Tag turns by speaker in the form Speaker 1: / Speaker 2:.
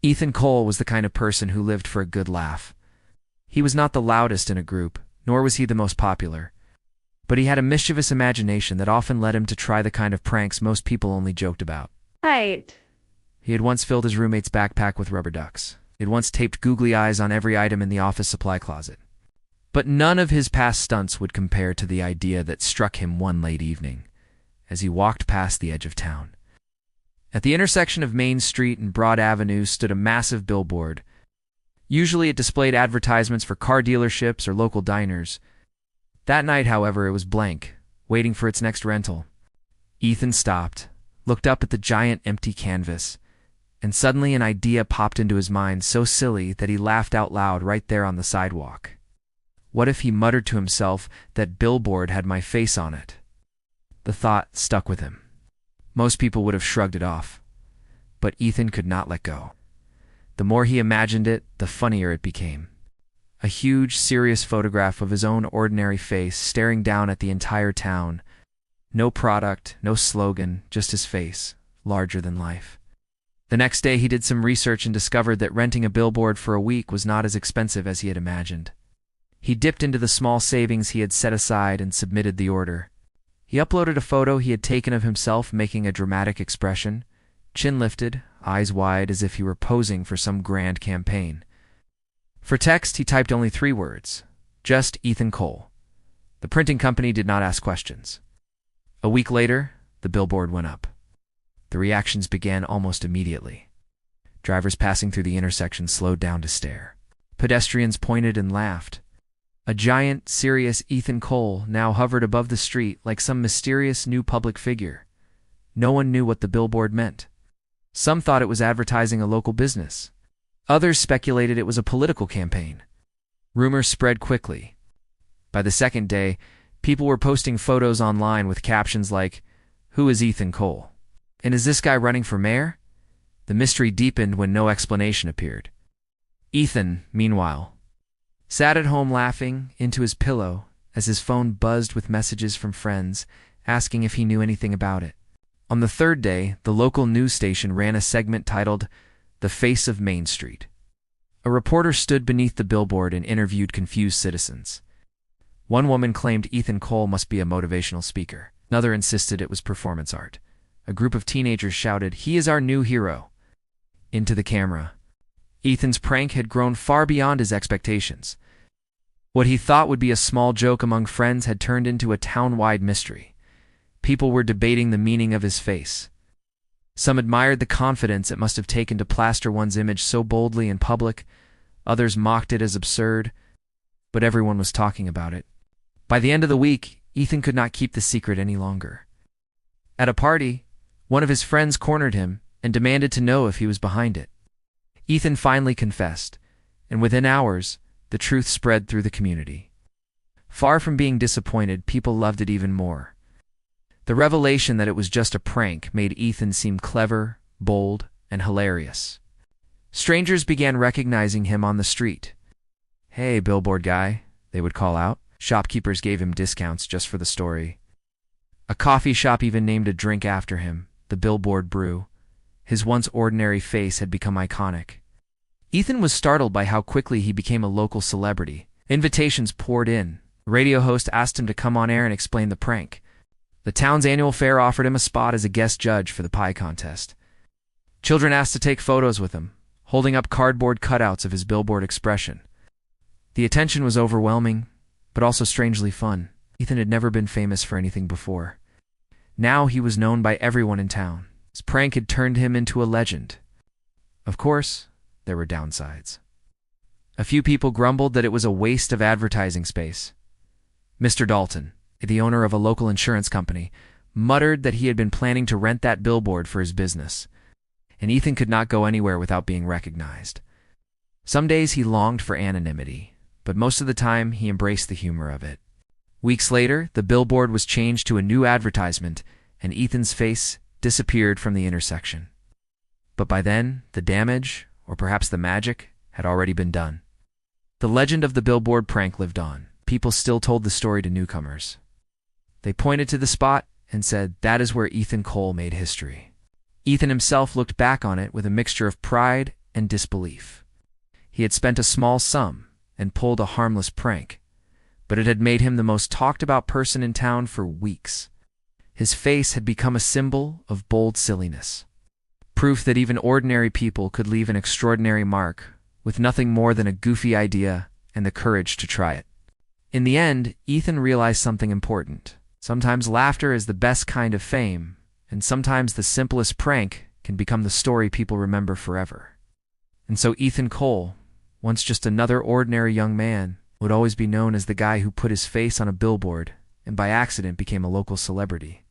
Speaker 1: Ethan Cole was the kind of person who lived for a good laugh. He was not the loudest in a group, nor was he the most popular. But he had a mischievous imagination that often led him to try the kind of pranks most people only joked about.
Speaker 2: Height.
Speaker 1: He had once filled his roommate's backpack with rubber ducks. He had once taped googly eyes on every item in the office supply closet. But none of his past stunts would compare to the idea that struck him one late evening, as he walked past the edge of town. At the intersection of Main Street and Broad Avenue stood a massive billboard. Usually it displayed advertisements for car dealerships or local diners. That night, however, it was blank, waiting for its next rental. Ethan stopped, looked up at the giant empty canvas, and suddenly an idea popped into his mind so silly that he laughed out loud right there on the sidewalk. What if he muttered to himself, "That billboard had my face on it"? The thought stuck with him. Most people would have shrugged it off, but Ethan could not let go. The more he imagined it, the funnier it became. A huge, serious photograph of his own ordinary face staring down at the entire town. No product, no slogan, just his face, larger than life. The next day he did some research and discovered that renting a billboard for a week was not as expensive as he had imagined. He dipped into the small savings he had set aside and submitted the order. He uploaded a photo he had taken of himself making a dramatic expression, chin lifted, eyes wide as if he were posing for some grand campaign. For text, he typed only 3 words, just Ethan Cole. The printing company did not ask questions. A week later, the billboard went up. The reactions began almost immediately. Drivers passing through the intersection slowed down to stare. Pedestrians pointed and laughed. A giant, serious Ethan Cole now hovered above the street like some mysterious new public figure. No one knew what the billboard meant. Some thought it was advertising a local business. Others speculated it was a political campaign. Rumors spread quickly. By the second day, people were posting photos online with captions like, "Who is Ethan Cole? And is this guy running for mayor?" The mystery deepened when no explanation appeared. Ethan, meanwhile, sat at home laughing into his pillow as his phone buzzed with messages from friends asking if he knew anything about it. On the third day, the local news station ran a segment titled, "The Face of Main Street." A reporter stood beneath the billboard and interviewed confused citizens. One woman claimed Ethan Cole must be a motivational speaker. Another insisted it was performance art. A group of teenagers shouted, "He is our new hero," into the camera. Ethan's prank had grown far beyond his expectations. What he thought would be a small joke among friends had turned into a town-wide mystery. People were debating the meaning of his face. Some admired the confidence it must have taken to plaster one's image so boldly in public. Others mocked it as absurd, but everyone was talking about it. By the end of the week, Ethan could not keep the secret any longer. At a party, one of his friends cornered him and demanded to know if he was behind it. Ethan finally confessed, and within hours, the truth spread through the community. Far from being disappointed, people loved it even more. The revelation that it was just a prank made Ethan seem clever, bold, and hilarious. Strangers began recognizing him on the street. "Hey, billboard guy," they would call out. Shopkeepers gave him discounts just for the story. A coffee shop even named a drink after him, the Billboard Brew. His once ordinary face had become iconic. Ethan was startled by how quickly he became a local celebrity. Invitations poured in. The radio host asked him to come on air and explain the prank. The town's annual fair offered him a spot as a guest judge for the pie contest. Children asked to take photos with him, holding up cardboard cutouts of his billboard expression. The attention was overwhelming, but also strangely fun. Ethan had never been famous for anything before. Now he was known by everyone in town. His prank had turned him into a legend. Of course, there were downsides. A few people grumbled that it was a waste of advertising space. Mr. Dalton, the owner of a local insurance company, muttered that he had been planning to rent that billboard for his business, and Ethan could not go anywhere without being recognized. Some days he longed for anonymity, but most of the time he embraced the humor of it. Weeks later, the billboard was changed to a new advertisement, and Ethan's face disappeared from the intersection. But by then, the damage, or perhaps the magic, had already been done. The legend of the billboard prank lived on. People still told the story to newcomers. They pointed to the spot and said, "That is where Ethan Cole made history." Ethan himself looked back on it with a mixture of pride and disbelief. He had spent a small sum and pulled a harmless prank, but it had made him the most talked-about person in town for weeks. His face had become a symbol of bold silliness, proof that even ordinary people could leave an extraordinary mark with nothing more than a goofy idea and the courage to try it. In the end, Ethan realized something important. Sometimes laughter is the best kind of fame, and sometimes the simplest prank can become the story people remember forever. And so Ethan Cole, once just another ordinary young man, would always be known as the guy who put his face on a billboard and by accident became a local celebrity.